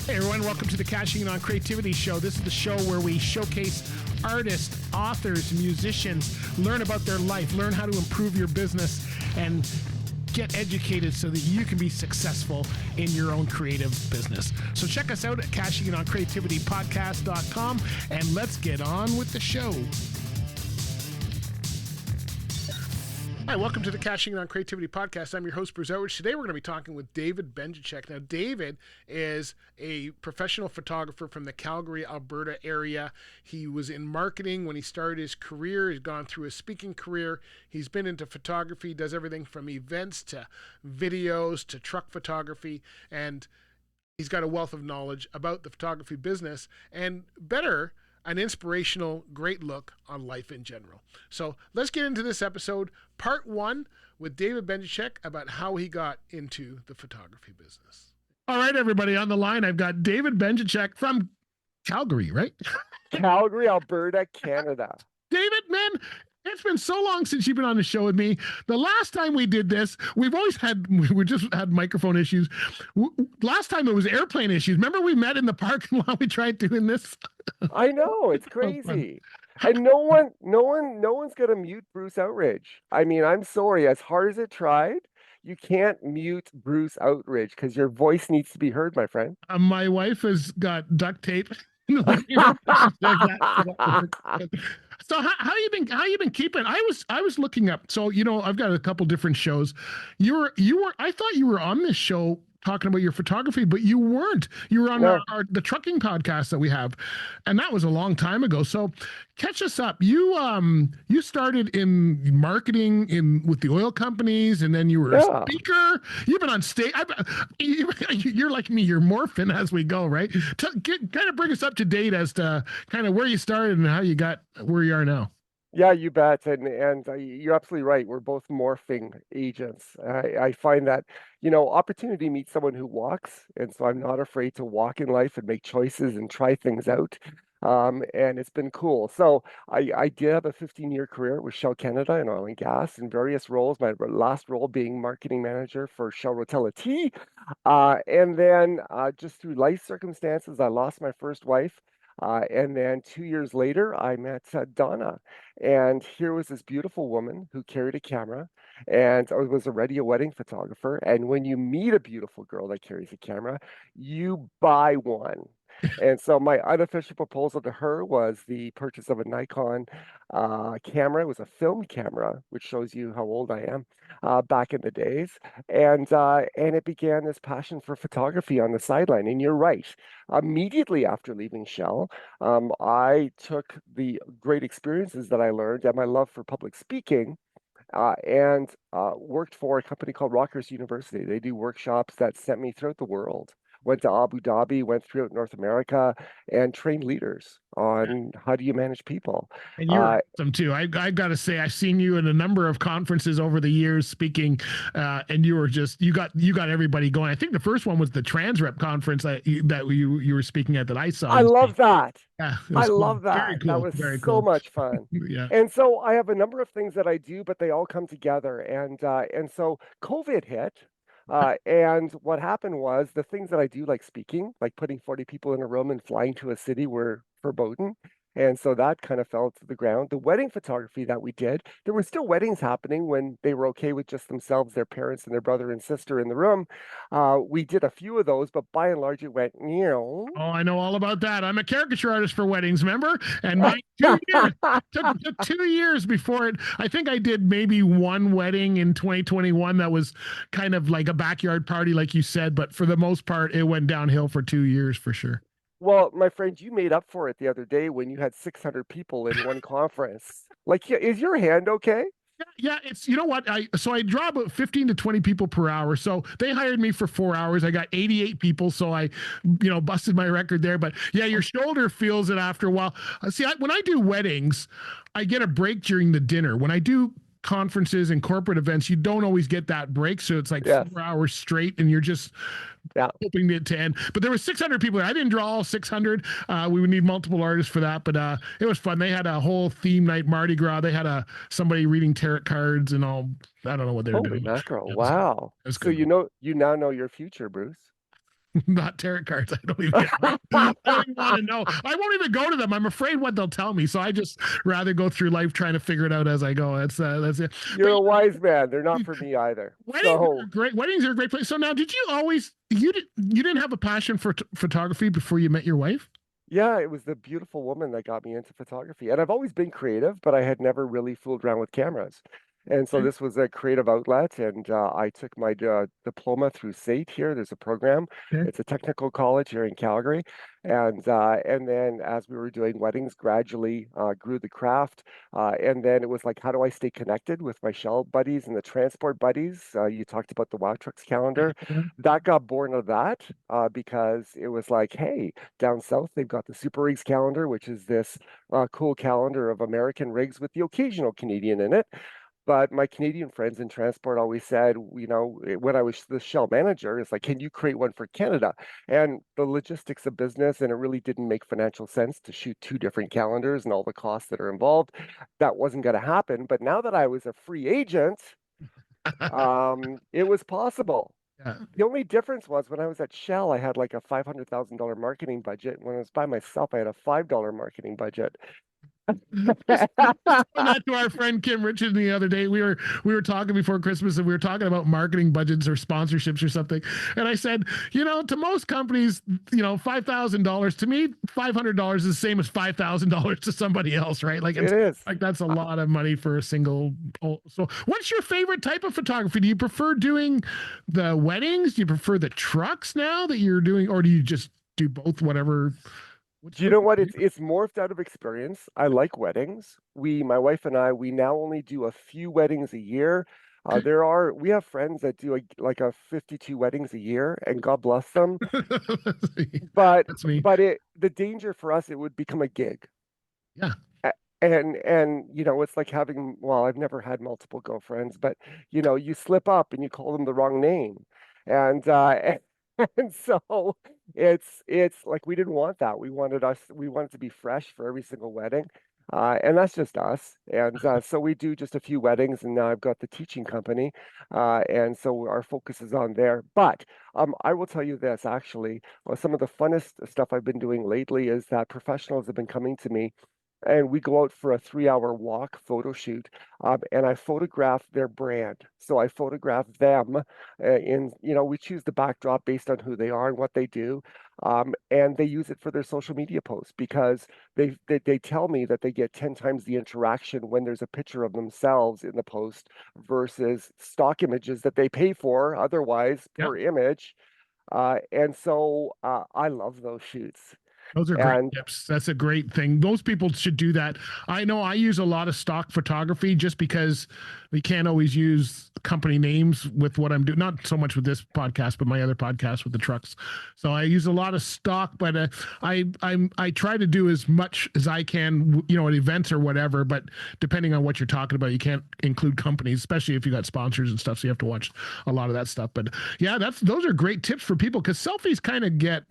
Hey everyone, welcome to the Cashing In on Creativity Show. This is the show where we showcase artists, authors, musicians, learn about their life, learn how to improve your business, and get educated so that you can be successful in your own creative business. So check us out at cashinginOnCreativityPodcast.com and let's get on with the show. Hi, welcome to the Cashing In on Creativity Podcast. I'm your host, Bruce Outridge. Today we're going to be talking with David Benjatschek. Now, David is a professional photographer from the Calgary, Alberta area. He was in marketing when he started his career. He's gone through a speaking career. He's been into photography, does everything from events to videos to truck photography, and he's got a wealth of knowledge about the photography business and an inspirational, great look on life in general. So let's get into this episode, part one, with David Benjatschek about how he got into the photography business. All right, everybody, on the line, I've got David Benjatschek from Calgary, right? Calgary, Alberta, Canada. David, man, it's been so long since you've been on the show with me. The last time we did this, we just had microphone issues. Last time it was airplane issues. Remember we met in the parking lot? We tried doing this. I know, it's crazy. And no one's gonna mute Bruce Outridge. I mean, I'm sorry, as hard as it tried, you can't mute Bruce Outridge because your voice needs to be heard, my friend. My wife has got duct tape. So how you been keeping? I was looking up. So, I've got a couple different shows. I thought you were on this show talking about your photography, but you weren't. You were on the trucking podcast that we have, and that was a long time ago. So catch us up. You started in marketing with the oil companies, and then you were a speaker. You've been on stage. You're like me. You're morphing as we go, right? Kind of bring us up to date as to kind of where you started and how you got where you are now. Yeah, you bet. And you're absolutely right. We're both morphing agents. I find that, opportunity meets someone who walks. And so I'm not afraid to walk in life and make choices and try things out. And it's been cool. So I did have a 15-year career with Shell Canada in oil and gas in various roles. My last role being marketing manager for Shell Rotella Tea. And then just through life circumstances, I lost my first wife. And then 2 years later, I met Donna. And here was this beautiful woman who carried a camera and was already a wedding photographer. And when you meet a beautiful girl that carries a camera, you buy one. And so my unofficial proposal to her was the purchase of a Nikon camera. It was a film camera, which shows you how old I am, back in the days. And it began this passion for photography on the sideline. And you're right. Immediately after leaving Shell, I took the great experiences that I learned and my love for public speaking and worked for a company called Rockhurst University. They do workshops that sent me throughout the world. Went to Abu Dhabi, went throughout North America, and trained leaders on how do you manage people. And you're awesome too. I got to say, I've seen you in a number of conferences over the years speaking, and you got everybody going. I think the first one was the Transrep conference that you were speaking at that I saw. I love that. Yeah, I love that. Very cool. That was Very so cool. much fun. Yeah. And so I have a number of things that I do, but they all come together. And so COVID hit. And what happened was the things that I do, like speaking, like putting 40 people in a room and flying to a city, were verboten. And so that kind of fell to the ground. The wedding photography that we did, there were still weddings happening when they were okay with just themselves, their parents and their brother and sister in the room. We did a few of those, but by and large it went, Oh, I know all about that. I'm a caricature artist for weddings, remember? And my 2 years, took 2 years before it. I think I did maybe one wedding in 2021 that was kind of like a backyard party, like you said. But for the most part, it went downhill for 2 years for sure. Well, my friend, you made up for it the other day when you had 600 people in one conference. Like, is your hand okay? Yeah, it's, you know what? I draw about 15 to 20 people per hour. So they hired me for 4 hours. I got 88 people. So I, busted my record there. But yeah, your shoulder feels it after a while. See, when I do weddings, I get a break during the dinner. When I do conferences and corporate events, you don't always get that break. So it's like 4 hours straight and you're just hoping it to end. But there were 600 people there. I didn't draw all 600. We would need multiple artists for that, but it was fun. They had a whole theme night, Mardi Gras. They had somebody reading tarot cards and all. I don't know what they were doing. Mackerel. Wow. So you now know your future, Bruce. Not tarot cards. I don't even, I don't even want to know. I won't even go to them. I'm afraid what they'll tell me. So I just rather go through life trying to figure it out as I go. That's it. You're But a wise man. They're not for me either. weddings are So great. Weddings are a great place. So now, did you always you didn't have a passion for photography before you met your wife? yeah, it was the beautiful woman that got me into photography. And I've always been creative, but I had never really fooled around with cameras. And so Okay. this was a creative outlet, and I took my diploma through SAIT here. There's a program. Okay. It's a technical college here in Calgary, and then as we were doing weddings, gradually grew the craft. And then it was like, how do I stay connected with my shell buddies and the transport buddies? You talked about the Wow Trucks calendar. Yeah. That got born of that because it was like, hey, down south they've got the Super Rigs calendar, which is this cool calendar of American rigs with the occasional Canadian in it. But my Canadian friends in transport always said, when I was the Shell manager, it's like, can you create one for Canada? And the logistics of business, and it really didn't make financial sense to shoot two different calendars and all the costs that are involved. That wasn't going to happen. But now that I was a free agent, it was possible. Yeah. The only difference was when I was at Shell, I had like a $500,000 marketing budget. When I was by myself, I had a $5 marketing budget. Just doing that to our friend Kim Richards the other day. We were talking before Christmas and we were talking about marketing budgets or sponsorships or something. And I said, to most companies, $5,000 to me, $500 is the same as $5,000 to somebody else, right? Like It it's is. like that's a lot of money for a single. So, what's your favorite type of photography? Do you prefer doing the weddings? Do you prefer the trucks now that you're doing, or do you just do both? Whatever. Do you know what? It's morphed out of experience. I like weddings. My wife and I, we now only do a few weddings a year. We have friends that do like a 52 weddings a year, and God bless them. But That's me. the danger for us, it would become a gig. Yeah. And it's like having, well, I've never had multiple girlfriends, but you slip up and you call them the wrong name. And and so it's like we didn't want that. We wanted to be fresh for every single wedding. And that's just us. And so we do just a few weddings, and now I've got the teaching company. And so our focus is on there. But I will tell you this, actually, some of the funnest stuff I've been doing lately is that professionals have been coming to me and we go out for a 3-hour walk photo shoot, and I photograph their brand. So I photograph them we choose the backdrop based on who they are and what they do, and they use it for their social media posts because they tell me that they get 10 times the interaction when there's a picture of themselves in the post versus stock images that they pay for otherwise Yeah. per image. And so I love those shoots. Those are great And tips. That's a great thing. Most people should do that. I know I use a lot of stock photography just because we can't always use company names with what I'm doing. Not so much with this podcast, but my other podcast with the trucks. So I use a lot of stock, but I try to do as much as I can, at events or whatever. But depending on what you're talking about, you can't include companies, especially if you got sponsors and stuff. So you have to watch a lot of that stuff. But yeah, those are great tips for people because selfies kind of get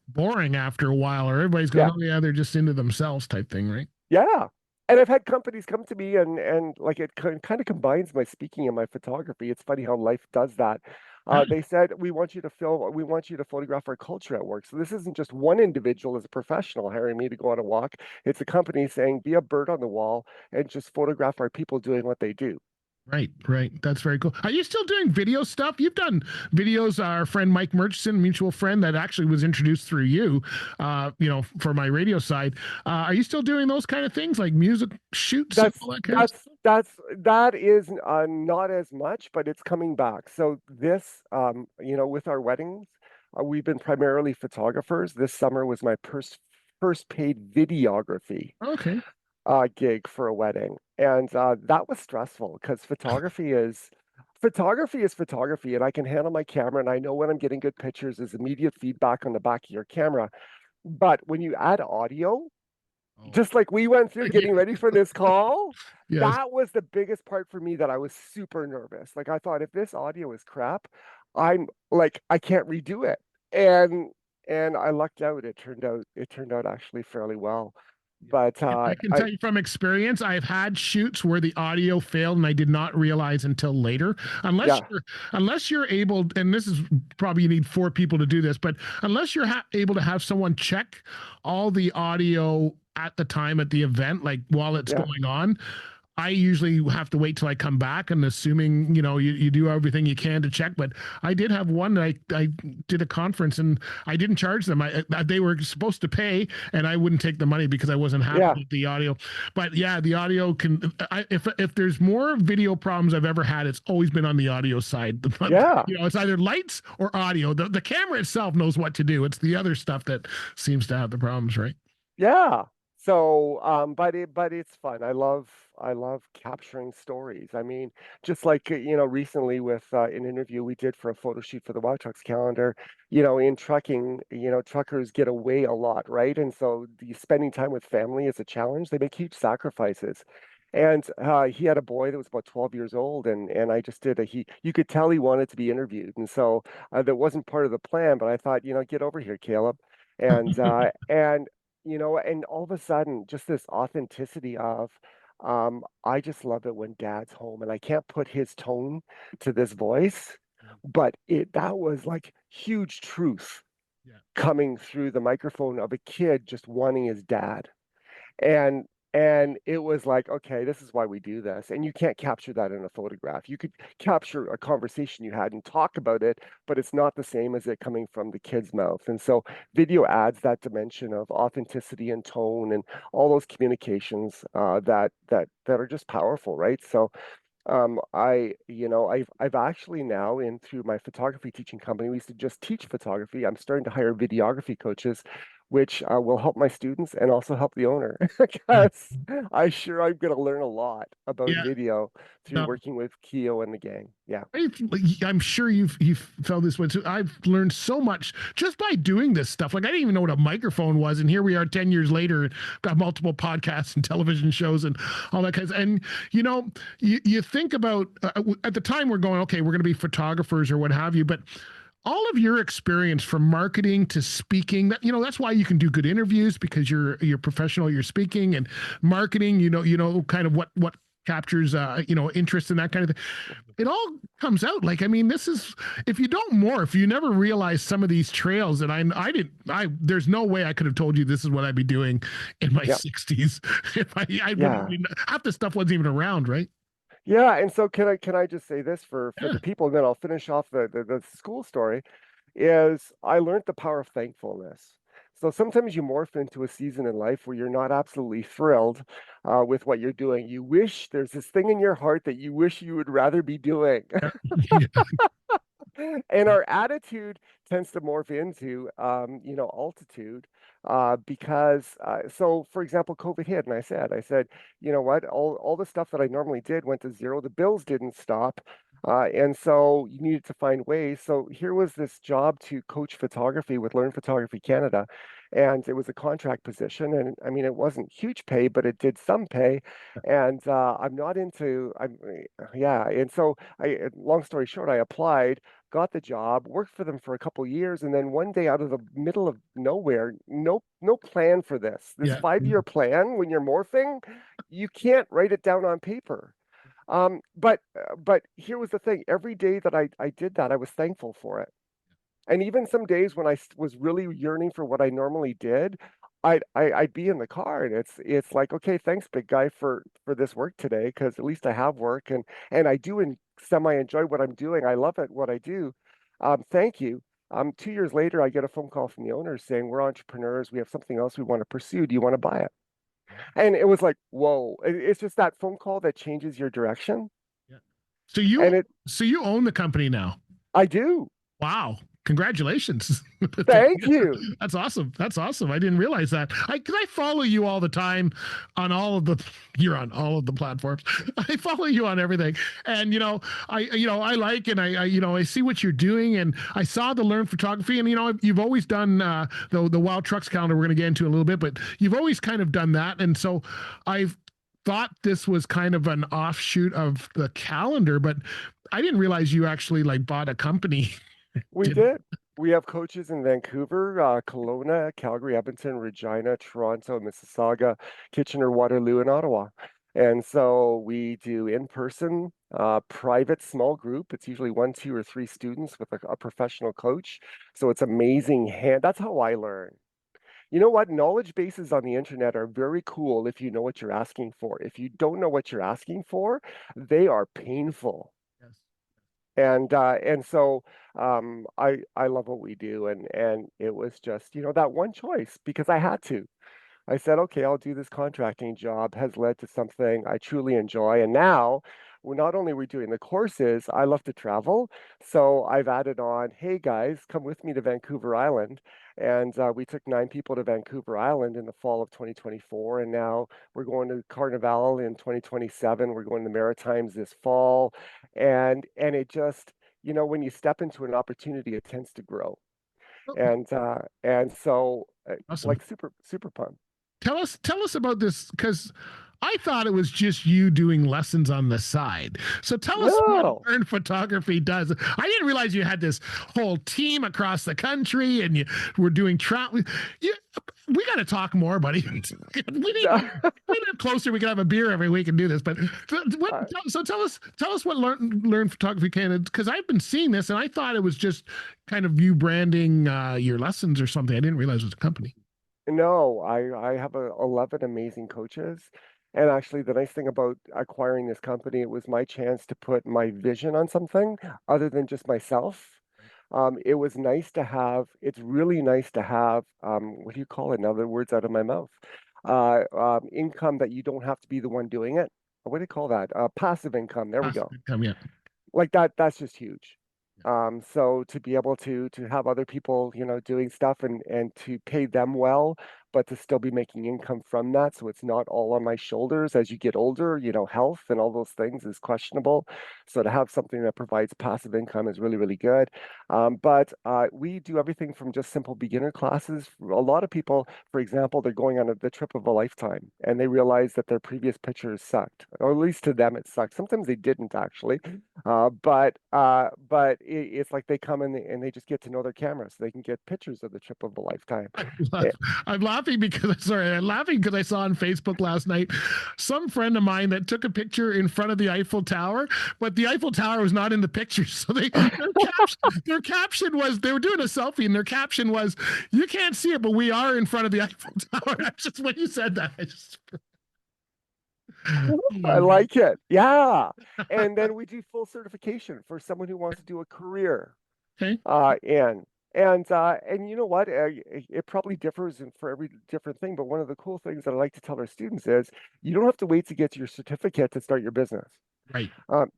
boring after a while, or everybody's going, yeah, oh yeah, they're just into themselves type thing, right? yeah. And I've had companies come to me and like it kind of combines my speaking and my photography. It's funny how life does that. They said, we want you to photograph our culture at work. So this isn't just one individual as a professional hiring me to go on a walk. It's a company saying, be a bird on the wall and just photograph our people doing what they do. Right. That's very cool. Are you still doing video stuff? You've done videos. Our friend Mike Murchison, mutual friend that actually was introduced through you, for my radio side. Are you still doing those kind of things like music shoots and That's all that kind of stuff? that is not as much, but it's coming back. So this, with our weddings, we've been primarily photographers. This summer was my first paid videography Okay. gig for a wedding, and that was stressful because photography, and I can handle my camera, and I know when I'm getting good pictures. There's immediate feedback on the back of your camera, but when you add audio, Oh, just like we went through getting ready for this call, yes. that was the biggest part for me that I was super nervous. Like I thought, if this audio is crap, I'm like, I can't redo it. And I lucked out. It turned out actually fairly well. But I can tell you from experience, I've had shoots where the audio failed and I did not realize until later. Unless yeah, you're able, and this is probably you need 4 people to do this, but unless you're able to have someone check all the audio at the time at the event, like while it's yeah, going on, I usually have to wait till I come back, and assuming you do everything you can to check. But I did have one that I did a conference and I didn't charge them. They were supposed to pay, and I wouldn't take the money because I wasn't happy yeah, with the audio. But yeah, the audio can. If there's more video problems I've ever had, it's always been on the audio side. yeah, It's either lights or audio. The camera itself knows what to do. It's the other stuff that seems to have the problems, right? yeah. So, but it's fun. I love capturing stories. I mean, just like recently with an interview we did for a photo shoot for the Wow Trucks calendar. In trucking, truckers get away a lot, right? And so the spending time with family is a challenge. They make huge sacrifices. And he had a boy that was about 12 years old, and I just did a he. You could tell he wanted to be interviewed, and so that wasn't part of the plan. But I thought, get over here, Caleb, and all of a sudden, just this authenticity of, I just love it when dad's home, and I can't put his tone to this voice, but that was like huge truth Yeah. coming through the microphone of a kid just wanting his dad. And and it was like, okay, this is why we do this. And you can't capture that in a photograph. You could capture a conversation you had and talk about it, but it's not the same as it coming from the kid's mouth. And so video adds that dimension of authenticity and tone and all those communications that are just powerful, right? So I've actually now in through my photography teaching company, we used to just teach photography. I'm starting to hire videography coaches, which will help my students and also help the owner because I'm going to learn a lot about Yeah. video through No. working with Keo and the gang. Yeah. I'm sure you've felt this way too. I've learned so much just by doing this stuff. Like I didn't even know what a microphone was, and here we are 10 years later, got multiple podcasts and television shows and all that kind of. And you think about at the time we're going, okay, we're going to be photographers or what have you, but all of your experience from marketing to speaking, that's why you can do good interviews because you're professional, you're speaking and marketing, kind of what captures interest in that kind of thing. It all comes out like, I mean, this is, if you never realize some of these trails that there's no way I could have told you this is what I'd be doing in my Yeah. 60s if I wouldn't, Yeah. half the stuff wasn't even around, right? Yeah. And so can I just say this for Yeah. the people, and then I'll finish off the school story. Is I learned the power of thankfulness. So sometimes you morph into a season in life where you're not absolutely thrilled with what you're doing. You wish there's this thing in your heart that you wish you would rather be doing. Yeah. And our attitude tends to morph into, altitude because, so for example, COVID hit and I said, you know what, all the stuff that I normally did went to zero. The bills didn't stop. And so you needed to find ways. So here was this job to coach photography with Learn Photography Canada. And it was a contract position. And I mean, it wasn't huge pay, but it did some pay. And I'm not into, yeah. And so long story short, I applied, got the job, worked for them for a couple years, and then one day out of the middle of nowhere, no plan for this. This Yeah. 5-year plan when you're morphing, you can't write it down on paper. But here was the thing. Every day that I did that, I was thankful for it. And even some days when was really yearning for what I normally did, I'd be in the car and it's like, okay, thanks, big guy, for this work today, because at least I have work and I do semi enjoy what I'm doing. I love it what I do. Thank you. 2 years later, I get a phone call from the owner saying, we're entrepreneurs. We have something else we want to pursue. Do you want to buy it? And it was like, whoa. It's just that phone call that changes your direction. Yeah. So you And so you own the company now. I do. Wow. Congratulations. Thank you. That's awesome. That's awesome. I didn't realize that. Cause I follow you all the time on you're on all of the platforms. I follow you on everything. And, I like, and I see what you're doing, and I saw the Learn Photography, and, you've always done, the Wild Trucks calendar we're going to get into in a little bit, but you've always kind of done that. And so I've thought this was kind of an offshoot of the calendar, but I didn't realize you actually like bought a company. We did. We have coaches in Vancouver, Kelowna, Calgary, Edmonton, Regina, Toronto, Mississauga, Kitchener, Waterloo, and Ottawa. And so we do in-person, private small group. It's usually one, two, or three students with a professional coach. So it's amazing. That's how I learn. You know what? Knowledge bases on the internet are very cool if you know what you're asking for. If you don't know what you're asking for, they are painful. Yes. And so I love what we do, and it was just, that one choice because I had to. I said, okay, I'll do this contracting job, has led to something I truly enjoy. And now, we're not only we doing the courses, I love to travel. So I've added on, hey guys, come with me to Vancouver Island. And we took 9 people to Vancouver Island in the fall of 2024. And now we're going to Carnival in 2027. We're going to the Maritimes this fall. And it just, when you step into an opportunity, it tends to grow. And so Awesome. like super pumped. Tell us about this because I thought it was just you doing lessons on the side. So tell us what No. Learn Photography does. I didn't realize you had this whole team across the country and you were doing travel. We got to talk more, buddy. We live closer. We can have a beer every week and do this. But so tell us what Learn Photography can, because I've been seeing this and I thought it was just kind of you branding your lessons or something. I didn't realize it was a company. No, I have 11 amazing coaches. And actually, the nice thing about acquiring this company, it was my chance to put my vision on something other than just myself. It was nice to have, it's really nice to have, what do you call it? In other words out of my mouth, income that you don't have to be the one doing it. What do you call that? Passive income. There we Passive go. income, yeah. Like that's just huge. So to be able to have other people, doing stuff and to pay them well, but to still be making income from that, so it's not all on my shoulders as you get older, health and all those things is questionable. So to have something that provides passive income is really, really good. But we do everything from just simple beginner classes. A lot of people, for example, they're going on the trip of a lifetime and they realize that their previous pictures sucked, or at least to them it sucked. Sometimes they didn't actually. It's like they come in and they just get to know their camera so they can get pictures of the trip of a lifetime. I'm Eh, I'm laughing because I'm laughing because I saw on Facebook last night some friend of mine that took a picture in front of the Eiffel Tower, but the Eiffel Tower was not in the picture. So their caption was they were doing a selfie, and their caption was, "You can't see it, but we are in front of the Eiffel Tower." That's just when you said that. Oh I my god. like it. Yeah. And then we do full certification for someone who wants to do a career. Okay. Uh, and and you know what? It probably differs for every different thing. But one of the cool things that I like to tell our students is you don't have to wait to get your certificate to start your business. Right.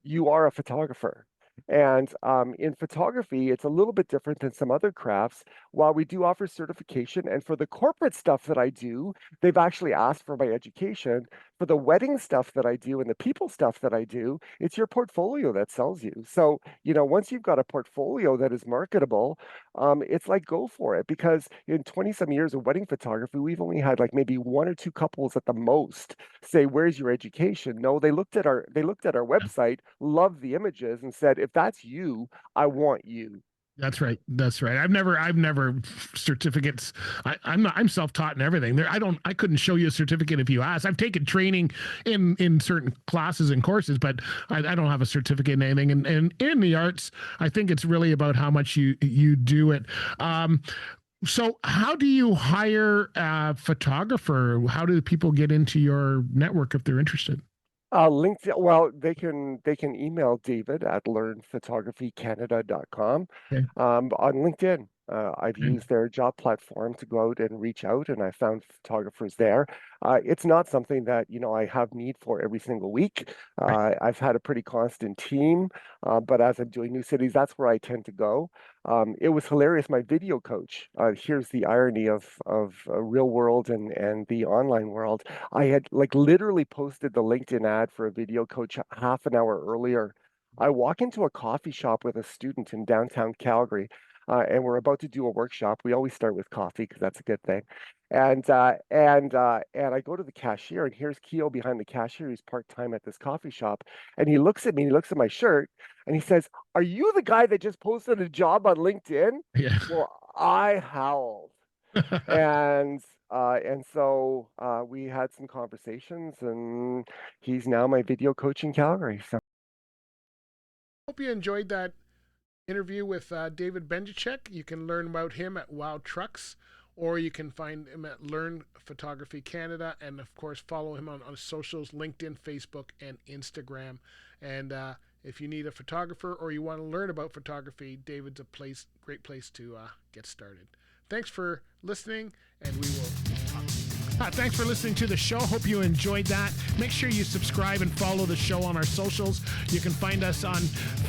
You are a photographer. And in photography, it's a little bit different than some other crafts. While we do offer certification, and for the corporate stuff that I do, they've actually asked for my education. For the wedding stuff that I do and the people stuff that I do, it's your portfolio that sells you. So, once you've got a portfolio that is marketable, it's like go for it. Because in 20 some years of wedding photography, we've only had like maybe one or two couples at the most say, "Where's your education?" No, they looked at our website, loved the images, and said, "If that's you, I want you." That's right. That's right. I've never certificates. I'm self-taught and everything. I couldn't show you a certificate if you asked. I've taken training in certain classes and courses, but I don't have a certificate in anything. And in the arts, I think it's really about how much you do it. So how do you hire a photographer? How do people get into your network if they're interested? LinkedIn, well, they can email David at learnphotographycanada.com. Okay. On LinkedIn, I've Okay. used their job platform to go out and reach out, and I found photographers there. It's not something that I have need for every single week. Right. I've had a pretty constant team, but as I'm doing new cities, that's where I tend to go. It was hilarious. My video coach. Here's the irony of real world and the online world. I had like literally posted the LinkedIn ad for a video coach half an hour earlier. I walk into a coffee shop with a student in downtown Calgary. and we're about to do a workshop. We always start with coffee because that's a good thing. And I go to the cashier, and here's Keo behind the cashier who's part-time at this coffee shop. And he looks at me, he looks at my shirt, and he says, "Are you the guy that just posted a job on LinkedIn?" Yeah. Well, I howled. And so we had some conversations, and he's now my video coach in Calgary. So Hope you enjoyed that interview with David Benjatschek. You can learn about him at Wow Trucks, or you can find him at Learn Photography Canada, and of course follow him on socials, LinkedIn, Facebook, and Instagram. And if you need a photographer or you want to learn about photography, David's a great place to get started. Thanks for listening, and we will talk to you. Thanks for listening to the show. Hope you enjoyed that. Make sure you subscribe and follow the show on our socials. You can find us on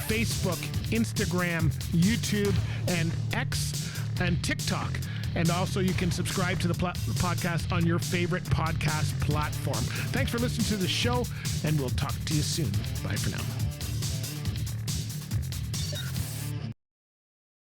Facebook, Instagram, YouTube, and X, and TikTok. And also you can subscribe to the podcast on your favorite podcast platform. Thanks for listening to the show, and we'll talk to you soon. Bye for now.